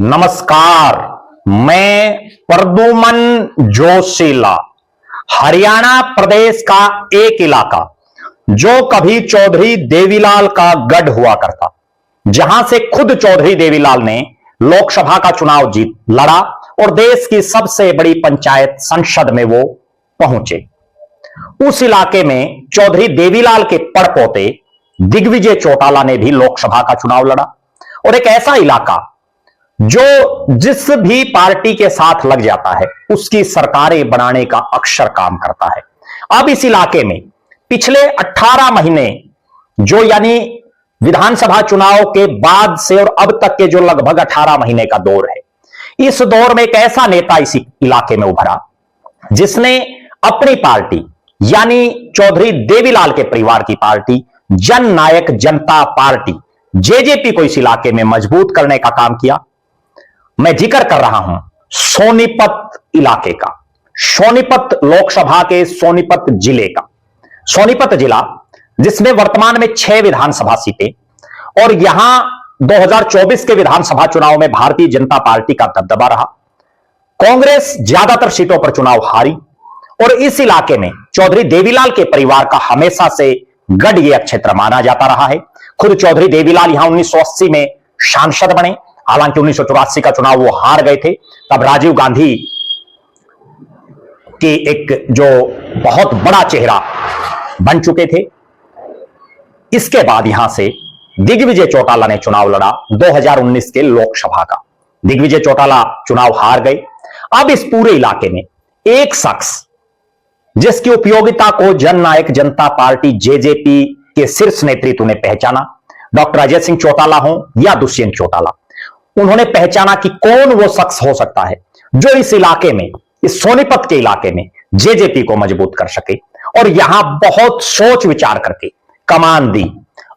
नमस्कार। मैं प्रद्युमन जोशीला। हरियाणा प्रदेश का एक इलाका जो कभी चौधरी देवीलाल का गढ़ हुआ करता, जहां से खुद चौधरी देवीलाल ने लोकसभा का चुनाव जीत लड़ा और देश की सबसे बड़ी पंचायत संसद में वो पहुंचे। उस इलाके में चौधरी देवीलाल के पड़पोते दिग्विजय चौटाला ने भी लोकसभा का चुनाव लड़ा। और एक ऐसा इलाका जो जिस भी पार्टी के साथ लग जाता है उसकी सरकारें बनाने का अक्सर काम करता है। अब इस इलाके में पिछले 18 महीने जो यानी विधानसभा चुनाव के बाद से और अब तक के जो लगभग 18 महीने का दौर है, इस दौर में एक ऐसा नेता इस इलाके में उभरा जिसने अपनी पार्टी यानी चौधरी देवीलाल के परिवार की पार्टी जन नायक जनता पार्टी जेजेपी को इस इलाके में मजबूत करने का काम किया। मैं जिक्र कर रहा हूं सोनीपत इलाके का, सोनीपत लोकसभा के सोनीपत जिले का। सोनीपत जिला जिसमें वर्तमान में 6 विधानसभा सीटें और यहां 2024 के विधानसभा चुनाव में भारतीय जनता पार्टी का दबदबा रहा। कांग्रेस ज्यादातर सीटों पर चुनाव हारी और इस इलाके में चौधरी देवीलाल के परिवार का हमेशा से गढ़ यह क्षेत्र माना जाता रहा है। खुद चौधरी देवीलाल यहां 1980 में सांसद बने, हालांकि 1984 का चुनाव वो हार गए थे। तब राजीव गांधी की एक जो बहुत बड़ा चेहरा बन चुके थे। इसके बाद यहां से दिग्विजय चौटाला ने चुनाव लड़ा 2019 के लोकसभा का। दिग्विजय चौटाला चुनाव हार गए। अब इस पूरे इलाके में एक शख्स जिसकी उपयोगिता को जन नायक जनता पार्टी जेजेपी के शीर्ष नेतृत्व ने पहचाना, डॉक्टर अजय सिंह चौटाला हो या दुष्यंत चौटाला, उन्होंने पहचाना कि कौन वो शख्स हो सकता है जो इस इलाके में, इस सोनीपत के इलाके में जेजेपी को मजबूत कर सके। और यहां बहुत सोच विचार करके कमान दी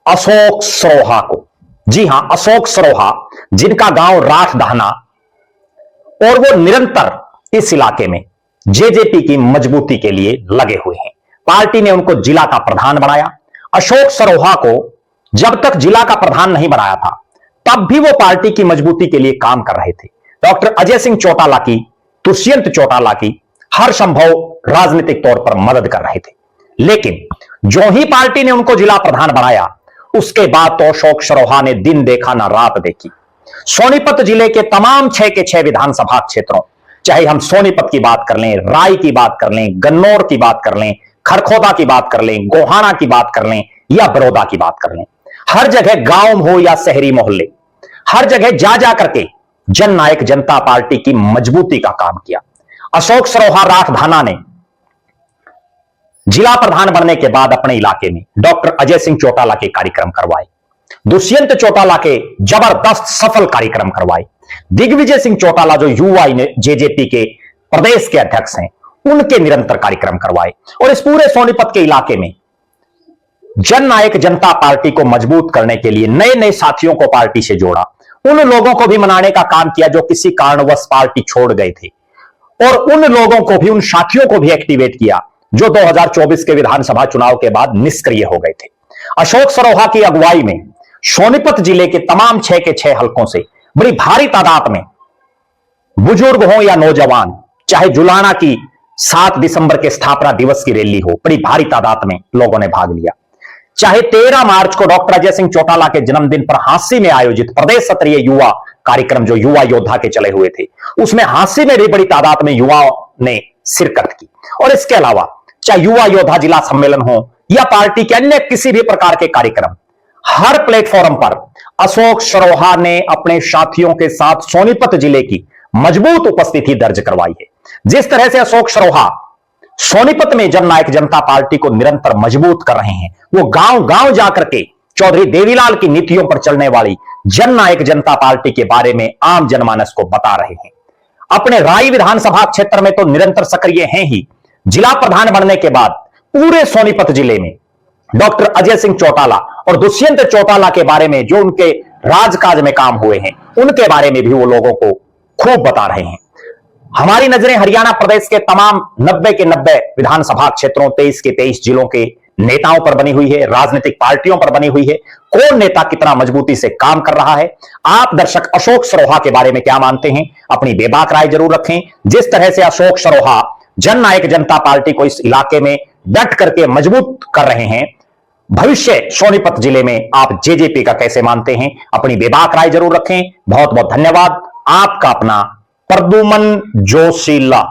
अशोक सरोहा को। जी हां, अशोक सरोहा, जिनका गांव राठधाना, और वो निरंतर इस इलाके में जेजेपी की मजबूती के लिए लगे हुए हैं। पार्टी ने उनको जिला का प्रधान बनाया। अशोक सरोहा को जब तक जिला का प्रधान नहीं बनाया था तब भी वो पार्टी की मजबूती के लिए काम कर रहे थे। डॉक्टर अजय सिंह चौटाला की, दुष्यंत चौटाला की हर संभव राजनीतिक तौर पर मदद कर रहे थे। लेकिन जो ही पार्टी ने उनको जिला प्रधान बनाया उसके बाद तो अशोक सरोहा ने दिन देखा ना रात देखी। सोनीपत जिले के तमाम 6 के 6 विधानसभा क्षेत्रों, चाहे हम सोनीपत की बात कर लें, राय की बात कर लें, गन्नौर की बात कर लें, खरखोदा की बात कर लें, गोहाना की बात कर लें या बड़ौदा की बात कर लें, हर जगह गांव हो या शहरी मोहल्ले, हर जगह जा जा करके जन नायक जनता पार्टी की मजबूती का काम किया। अशोक सरोहा राठधाना ने जिला प्रधान बनने के बाद अपने इलाके में डॉक्टर अजय सिंह चौटाला के कार्यक्रम करवाए, दुष्यंत चौटाला के जबरदस्त सफल कार्यक्रम करवाए, दिग्विजय सिंह चौटाला जो युवा जेजेपी के प्रदेश के अध्यक्ष हैं उनके निरंतर कार्यक्रम करवाए। और इस पूरे सोनीपत के इलाके में जन नायक जनता पार्टी को मजबूत करने के लिए नए नए साथियों को पार्टी से जोड़ा। उन लोगों को भी मनाने का काम किया जो किसी कारणवश पार्टी छोड़ गए थे, और उन लोगों को भी, उन साथियों को भी एक्टिवेट किया जो 2024 के विधानसभा चुनाव के बाद निष्क्रिय हो गए थे। अशोक सरोहा की अगुवाई में सोनीपत जिले के तमाम 6 के 6 हलकों से बड़ी भारी तादाद में बुजुर्ग हो या नौजवान, चाहे जुलाना की 7 दिसंबर के स्थापना दिवस की रैली हो, बड़ी भारी तादाद में लोगों ने भाग लिया। चाहे 13 मार्च को डॉक्टर अजय सिंह चौटाला के जन्मदिन पर हांसी में आयोजित प्रदेश स्तरीय युवा कार्यक्रम जो युवा योद्धा के चले हुए थे, उसमें हांसी में भी बड़ी तादाद में युवाओं ने शिरकत की। और इसके अलावा चाहे युवा योद्धा जिला सम्मेलन हो या पार्टी के अन्य किसी भी प्रकार के कार्यक्रम, हर प्लेटफॉर्म पर अशोक सरोहा ने अपने साथियों के साथ सोनीपत जिले की मजबूत उपस्थिति दर्ज करवाई है। जिस तरह से अशोक सरोहा सोनीपत में जन नायक जनता पार्टी को निरंतर मजबूत कर रहे हैं, वो गांव गांव जाकर के चौधरी देवीलाल की नीतियों पर चलने वाली जन नायक जनता पार्टी के बारे में आम जनमानस को बता रहे हैं। अपने राय विधानसभा क्षेत्र में तो निरंतर सक्रिय हैं ही, जिला प्रधान बनने के बाद पूरे सोनीपत जिले में डॉक्टर अजय सिंह चौटाला और दुष्यंत चौटाला के बारे में जो उनके राजकाज में काम हुए हैं उनके बारे में भी वो लोगों को खूब बता रहे हैं। हमारी नजरें हरियाणा प्रदेश के तमाम 90 के 90 विधानसभा क्षेत्रों, 23 के 23 जिलों के नेताओं पर बनी हुई है, राजनीतिक पार्टियों पर बनी हुई है। कौन नेता कितना मजबूती से काम कर रहा है। आप दर्शक अशोक सरोहा के बारे में क्या मानते हैं, अपनी बेबाक राय जरूर रखें। जिस तरह से अशोक सरोहा जननायक जनता पार्टी को इस इलाके में डट करके मजबूत कर रहे हैं, भविष्य सोनीपत जिले में आप जेजेपी का कैसे मानते हैं, अपनी बेबाक राय जरूर रखें। बहुत बहुत धन्यवाद। आपका अपना प्रद्युमन जोशीला।